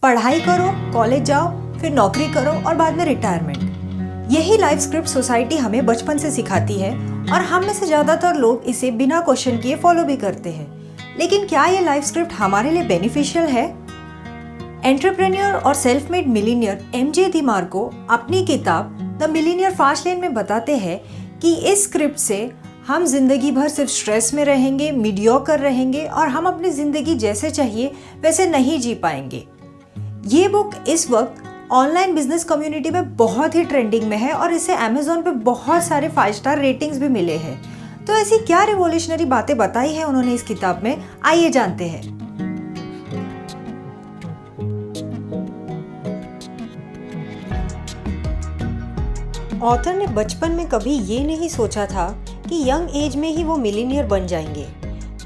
पढ़ाई करो, कॉलेज जाओ, फिर नौकरी करो और बाद में रिटायरमेंट। यही लाइफ स्क्रिप्ट सोसाइटी हमें बचपन से सिखाती है और हम में से ज़्यादातर लोग इसे बिना क्वेश्चन किए फॉलो भी करते हैं। लेकिन क्या ये लाइफ स्क्रिप्ट हमारे लिए बेनिफिशियल है? एंटरप्रेन्योर और self made millionaire MJ DeMarco अपनी किताब द मिलीनियर फास्ट लेन में बताते हैं कि इस स्क्रिप्ट से हम जिंदगी भर सिर्फ स्ट्रेस में रहेंगे, मीडियोकर रहेंगे और हम अपनी ज़िंदगी जैसे चाहिए वैसे नहीं जी पाएंगे। ये बुक इस वक्त ऑनलाइन बिजनेस कम्युनिटी में बहुत ही ट्रेंडिंग में है और इसे अमेज़ॉन पे बहुत सारे 5 स्टार रेटिंग्स भी मिले हैं। तो ऐसी क्या रिवॉल्यूशनरी बातें बताई है उन्होंने इस किताब में, आइए जानते हैं। ऑथर ने बचपन में कभी ये नहीं सोचा था कि यंग एज में ही वो मिलीनियर बन जाएंगे,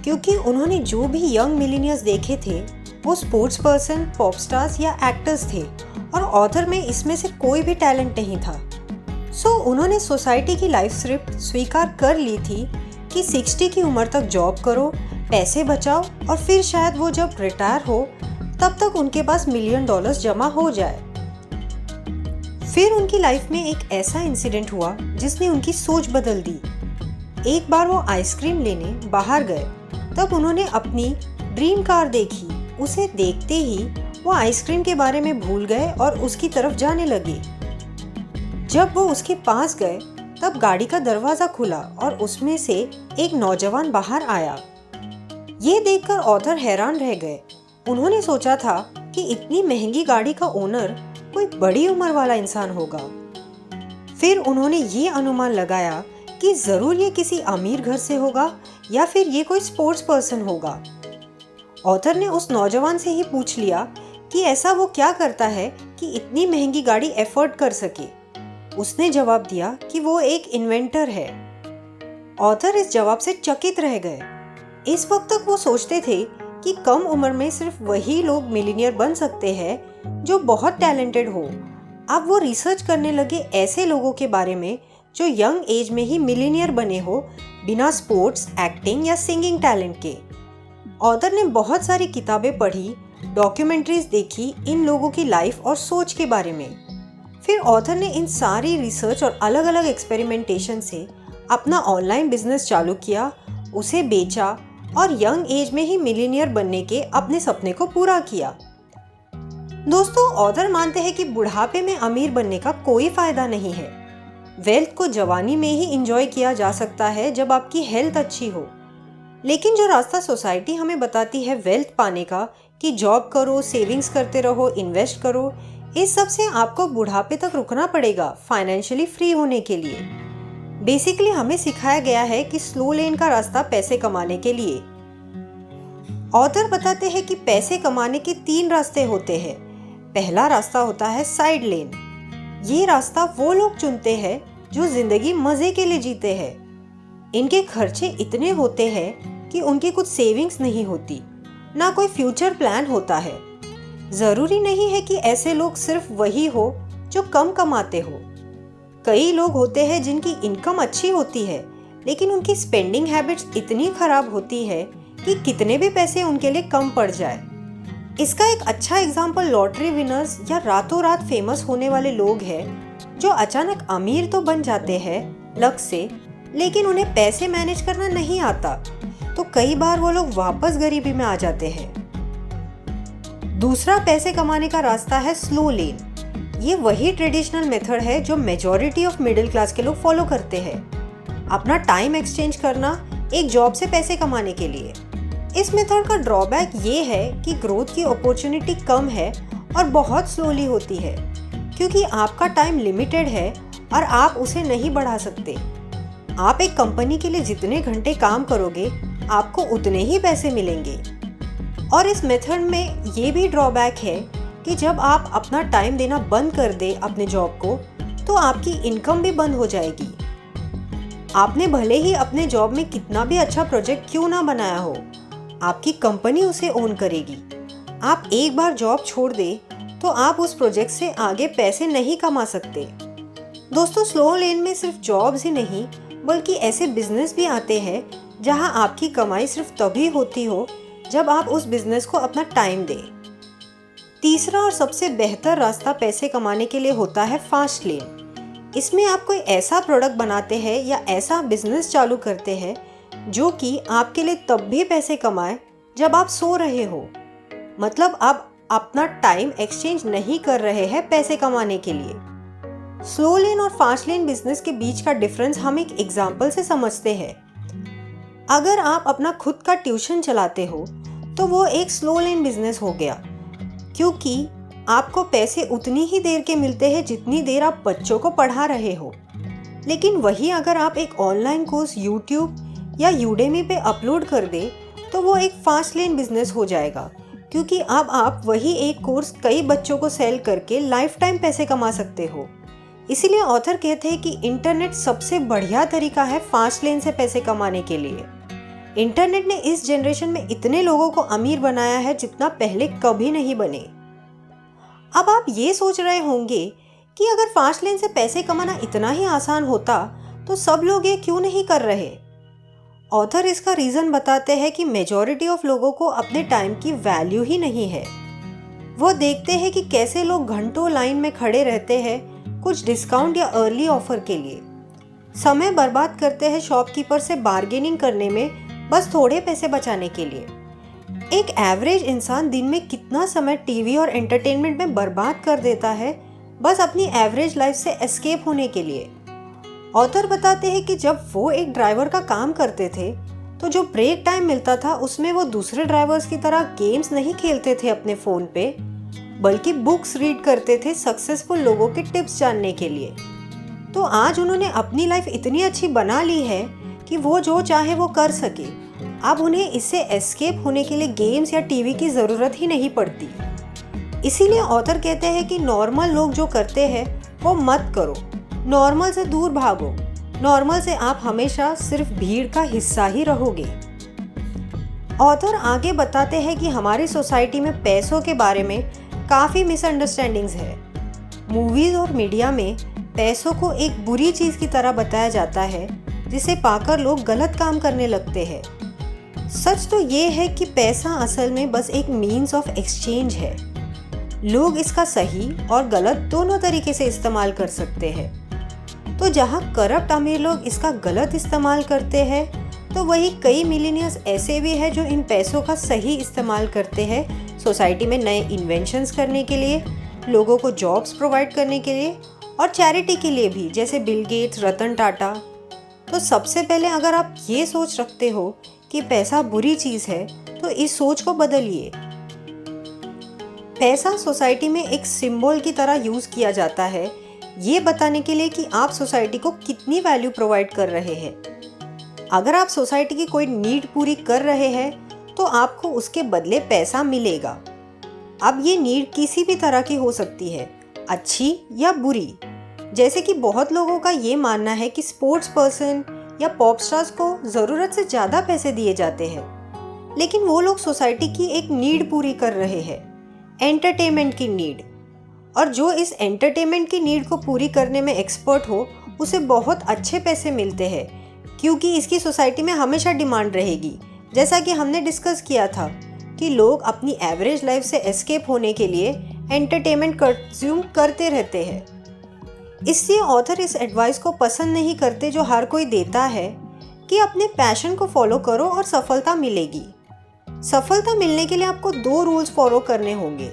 क्योंकि उन्होंने जो भी यंग मिलीनियर्स देखे थे वो स्पोर्ट्स पर्सन, पॉप स्टार्स या एक्टर्स थे और ऑथर में इसमें से कोई भी टैलेंट नहीं था। सो उन्होंने सोसाइटी की लाइफ स्क्रिप्ट स्वीकार कर ली थी कि 60 की उम्र तक जॉब करो, पैसे बचाओ और फिर शायद वो जब रिटायर हो तब तक उनके पास $1 मिलियन जमा हो जाए। फिर उनकी लाइफ में एक ऐसा इंसिडेंट हुआ जिसने उनकी सोच बदल दी। एक बार वो आइसक्रीम लेने बाहर गए, तब उन्होंने अपनी ड्रीम कार देखी। उसे देखते ही वो आइसक्रीम के बारे में भूल गए और उसकी तरफ जाने लगे। जब वो उसके पास गए तब गाड़ी का दरवाज़ा खुला और उसमें से एक नौजवान बाहर आया। ये देखकर ऑथर हैरान रह गए। उन्होंने सोचा था कि इतनी महंगी गाड़ी का ओनर कोई बड़ी उम्र वाला इंसान होगा। फिर उन्होंने ये अनुमान लगाया कि ज़रूर ये किसी अमीर घर से होगा या फिर ये कोई स्पोर्ट्स पर्सन होगा। ऑथर ने उस नौजवान से ही पूछ लिया कि ऐसा वो क्या करता है कि इतनी महंगी गाड़ी एफोर्ड कर सके। उसने जवाब दिया कि वो एक इन्वेंटर है। ऑथर इस जवाब से चकित रह गए। इस वक्त तक वो सोचते थे कि कम उम्र में सिर्फ वही लोग मिलीनियर बन सकते हैं जो बहुत टैलेंटेड हो। अब वो रिसर्च करने लगे ऐसे लोगों के बारे में जो यंग एज में ही मिलीनियर बने हो, बिना स्पोर्ट्स, एक्टिंग या सिंगिंग टैलेंट के। ऑथर ने बहुत सारी किताबें पढ़ी, डॉक्यूमेंट्रीज देखी इन लोगों की लाइफ और सोच के बारे में। फिर ऑथर ने इन सारी रिसर्च और अलग अलग एक्सपेरिमेंटेशन से अपना ऑनलाइन बिजनेस चालू किया, उसे बेचा और यंग एज में ही मिलीनियर बनने के अपने सपने को पूरा किया। दोस्तों, ऑथर मानते हैं कि बुढ़ापे में अमीर बनने का कोई फायदा नहीं है। वेल्थ को जवानी में ही इंजॉय किया जा सकता है जब आपकी हेल्थ अच्छी हो। लेकिन जो रास्ता सोसाइटी हमें बताती है वेल्थ पाने का, कि जॉब करो, सेविंग्स करते रहो, इन्वेस्ट करो, इस सब से आपको बुढ़ापे तक रुकना पड़ेगा फाइनेंशियली फ्री होने के लिए। बेसिकली हमें सिखाया गया है कि स्लो लेन का रास्ता पैसे कमाने के लिए। ऑथर बताते हैं कि पैसे कमाने के 3 रास्ते होते हैं। पहला रास्ता होता है साइड लेन। ये रास्ता वो लोग चुनते हैं जो जिंदगी मजे के लिए जीते हैं। इनके खर्चे इतने होते हैं कि उनकी कुछ सेविंग्स नहीं होती, ना कोई फ्यूचर प्लान होता है। ज़रूरी नहीं है कि ऐसे लोग सिर्फ वही हो जो कम कमाते हो। कई लोग होते हैं जिनकी इनकम अच्छी होती है लेकिन उनकी स्पेंडिंग हैबिट्स इतनी खराब होती है कि कितने भी पैसे उनके लिए कम पड़ जाए। इसका एक अच्छा एग्जाम्पल लॉटरी विनर्स या रातों रात फेमस होने वाले लोग हैं जो अचानक अमीर तो बन जाते हैं लक से, लेकिन उन्हें पैसे मैनेज करना नहीं आता, तो कई बार वो लोग वापस गरीबी में आ जाते हैं। दूसरा पैसे कमाने का रास्ता है स्लो लेन। ये वही ट्रेडिशनल मेथड है जो मेजॉरिटी ऑफ मिडिल क्लास के लोग फॉलो करते हैं, अपना टाइम एक्सचेंज करना एक जॉब से पैसे कमाने के लिए। इस मेथड का ड्रॉबैक ये है कि ग्रोथ की अपॉर्चुनिटी कम है और बहुत स्लोली होती है, क्योंकि आपका टाइम लिमिटेड है और आप उसे नहीं बढ़ा सकते। आप एक कंपनी के लिए जितने घंटे काम करोगे आपको उतने ही पैसे मिलेंगे। और इस मेथड में ये भी ड्रॉबैक है कि जब आप अपना टाइम देना बंद कर दे अपने जॉब को, तो आपकी इनकम भी बंद हो जाएगी। आपने भले ही अपने जॉब में कितना भी अच्छा प्रोजेक्ट क्यों ना बनाया हो, आपकी कंपनी उसे ओन करेगी। आप एक बार जॉब छोड़ दे तो आप उस प्रोजेक्ट से आगे पैसे नहीं कमा सकते। दोस्तों, स्लो लेन में सिर्फ जॉब्स ही नहीं बल्कि ऐसे बिजनेस भी आते हैं जहां आपकी कमाई सिर्फ तभी होती हो जब आप उस बिजनेस को अपना टाइम दें। तीसरा और सबसे बेहतर रास्ता पैसे कमाने के लिए होता है फास्ट लेन। इसमें आप कोई ऐसा प्रोडक्ट बनाते हैं या ऐसा बिजनेस चालू करते हैं जो कि आपके लिए तब भी पैसे कमाए जब आप सो रहे हो। मतलब आप अपना टाइम एक्सचेंज नहीं कर रहे हैं पैसे कमाने के लिए। स्लो लेन और फास्ट लेन बिजनेस के बीच का डिफरेंस हम एक एग्जाम्पल से समझते हैं। अगर आप अपना खुद का ट्यूशन चलाते हो तो वो एक स्लो लेन बिजनेस हो गया, क्योंकि आपको पैसे उतनी ही देर के मिलते हैं जितनी देर आप बच्चों को पढ़ा रहे हो। लेकिन वही अगर आप एक ऑनलाइन कोर्स यूट्यूब या यूडेमी पे अपलोड कर दे तो वो एक फास्ट लेन बिजनेस हो जाएगा, क्योंकि अब आप वही एक कोर्स कई बच्चों को सेल करके लाइफ टाइम पैसे कमा सकते हो। इसीलिए ऑथर कहते हैं कि इंटरनेट सबसे बढ़िया तरीका है फास्ट लेन से पैसे कमाने के लिए। इंटरनेट ने इस जनरेशन में इतने लोगों को अमीर बनाया है जितना पहले कभी नहीं बने। अब आप ये सोच रहे होंगे कि अगर फास्ट लेन से पैसे कमाना इतना ही आसान होता तो सब लोग ये क्यों नहीं कर रहे। ऑथर इसका रीज़न बताते हैं कि मेजॉरिटी ऑफ लोगों को अपने टाइम की वैल्यू ही नहीं है। वो देखते हैं कि कैसे लोग घंटों लाइन में खड़े रहते हैं कुछ डिस्काउंट या अर्ली ऑफर के लिए, समय बर्बाद करते हैं शॉपकीपर से बार्गेनिंग करने में बस थोड़े पैसे बचाने के लिए। एक एवरेज इंसान दिन में कितना समय टीवी और एंटरटेनमेंट में बर्बाद कर देता है बस अपनी एवरेज लाइफ से एस्केप होने के लिए। ऑथर बताते हैं कि जब वो एक ड्राइवर का काम करते थे तो जो ब्रेक टाइम मिलता था उसमें वो दूसरे ड्राइवर्स की तरह गेम्स नहीं खेलते थे अपने फ़ोन पे, बल्कि बुक्स रीड करते थे सक्सेसफुल लोगों के टिप्स जानने के लिए। तो आज उन्होंने अपनी लाइफ इतनी अच्छी बना ली है कि वो जो चाहे वो कर सके। अब उन्हें इससे एस्केप होने के लिए गेम्स या टीवी की ज़रूरत ही नहीं पड़ती। इसीलिए ऑथर कहते हैं कि नॉर्मल लोग जो करते हैं वो मत करो, नॉर्मल से दूर भागो। नॉर्मल से आप हमेशा सिर्फ भीड़ का हिस्सा ही रहोगे। ऑथर आगे बताते हैं कि हमारी सोसाइटी में पैसों के बारे में काफ़ी मिसअंडरस्टैंडिंग्स है। मूवीज़ और मीडिया में पैसों को एक बुरी चीज़ की तरह बताया जाता है जिसे पाकर लोग गलत काम करने लगते हैं। सच तो ये है कि पैसा असल में बस एक मीन्स ऑफ एक्सचेंज है। लोग इसका सही और गलत दोनों तरीके से इस्तेमाल कर सकते हैं। तो जहाँ करप्ट अमीर लोग इसका गलत इस्तेमाल करते हैं, तो वही कई मिलीनियर्स ऐसे भी हैं जो इन पैसों का सही इस्तेमाल करते हैं सोसाइटी में नए इन्वेंशंस करने के लिए, लोगों को जॉब्स प्रोवाइड करने के लिए और चैरिटी के लिए भी, जैसे बिल गेट्स, रतन टाटा। तो सबसे पहले अगर आप ये सोच रखते हो कि पैसा बुरी चीज़ है तो इस सोच को बदलिए। पैसा सोसाइटी में एक सिंबल की तरह यूज़ किया जाता है ये बताने के लिए कि आप सोसाइटी को कितनी वैल्यू प्रोवाइड कर रहे हैं। अगर आप सोसाइटी की कोई नीड पूरी कर रहे हैं तो आपको उसके बदले पैसा मिलेगा। अब ये नीड किसी भी तरह की हो सकती है, अच्छी या बुरी। जैसे कि बहुत लोगों का ये मानना है कि स्पोर्ट्स पर्सन या पॉप स्टार्स को ज़रूरत से ज़्यादा पैसे दिए जाते हैं, लेकिन वो लोग सोसाइटी की एक नीड पूरी कर रहे हैं, एंटरटेनमेंट की नीड। और जो इस एंटरटेनमेंट की नीड को पूरी करने में एक्सपर्ट हो उसे बहुत अच्छे पैसे मिलते हैं, क्योंकि इसकी सोसाइटी में हमेशा डिमांड रहेगी। जैसा कि हमने डिस्कस किया था कि लोग अपनी एवरेज लाइफ से एस्केप होने के लिए एंटरटेनमेंट कंज्यूम करते रहते हैं। इसलिए ऑथर इस एडवाइस को पसंद नहीं करते जो हर कोई देता है कि अपने पैशन को फॉलो करो और सफलता मिलेगी। सफलता मिलने के लिए आपको 2 रूल्स फॉलो करने होंगे।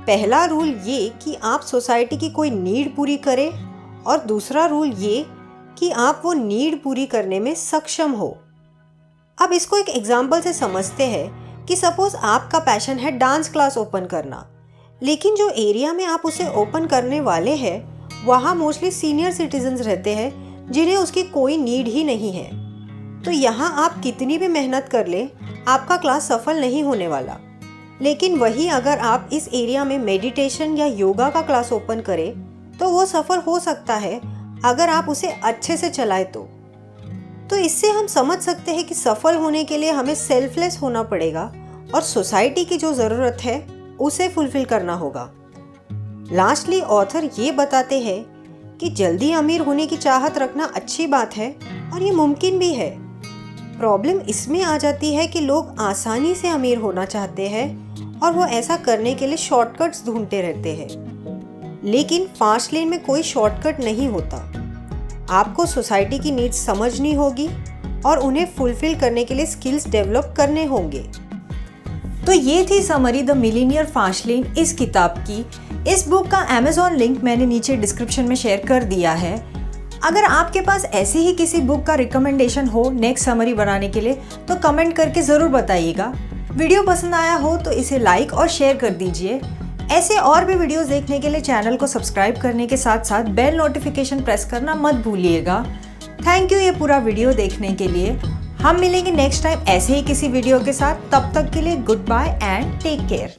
पहला रूल ये कि आप सोसाइटी की कोई नीड पूरी करें, और दूसरा रूल ये कि आप वो नीड पूरी करने में सक्षम हो। अब इसको एक एग्जाम्पल से समझते हैं कि सपोज आपका पैशन है डांस क्लास ओपन करना, लेकिन जो एरिया में आप उसे ओपन करने वाले हैं वहाँ मोस्टली सीनियर सिटीजन्स रहते हैं जिन्हें उसकी कोई नीड ही नहीं है। तो यहाँ आप कितनी भी मेहनत कर लें आपका क्लास सफल नहीं होने वाला। लेकिन वही अगर आप इस एरिया में मेडिटेशन या योगा का क्लास ओपन करें तो वो सफल हो सकता है अगर आप उसे अच्छे से चलाएं तो इससे हम समझ सकते हैं कि सफल होने के लिए हमें सेल्फलेस होना पड़ेगा और सोसाइटी की जो ज़रूरत है उसे फुलफिल करना होगा। लास्टली ऑथर ये बताते हैं कि जल्दी अमीर होने की चाहत रखना अच्छी बात है और ये मुमकिन भी है। प्रॉब्लम इसमें आ जाती है कि लोग आसानी से अमीर होना चाहते हैं और वो ऐसा करने के लिए शॉर्टकट्स ढूंढते रहते हैं। लेकिन फास्ट लेन में कोई शॉर्टकट नहीं होता। आपको सोसाइटी की नीड्स समझनी होगी और उन्हें फुलफिल करने के लिए स्किल्स डेवलप करने होंगे। तो ये थी summary the millionaire fast lane इस किताब की। इस बुक का अमेज़ॉन लिंक मैंने नीचे डिस्क्रिप्शन में शेयर कर दिया है। अगर आपके पास ऐसी ही किसी बुक का रिकमेंडेशन हो नेक्स्ट समरी बनाने के लिए तो कमेंट करके ज़रूर बताइएगा। वीडियो पसंद आया हो तो इसे लाइक और शेयर कर दीजिए। ऐसे और भी वीडियोस देखने के लिए चैनल को सब्सक्राइब करने के साथ साथ बेल नोटिफिकेशन प्रेस करना मत भूलिएगा। थैंक यू ये पूरा वीडियो देखने के लिए। हम मिलेंगे नेक्स्ट टाइम ऐसे ही किसी वीडियो के साथ। तब तक के लिए good bye and take care.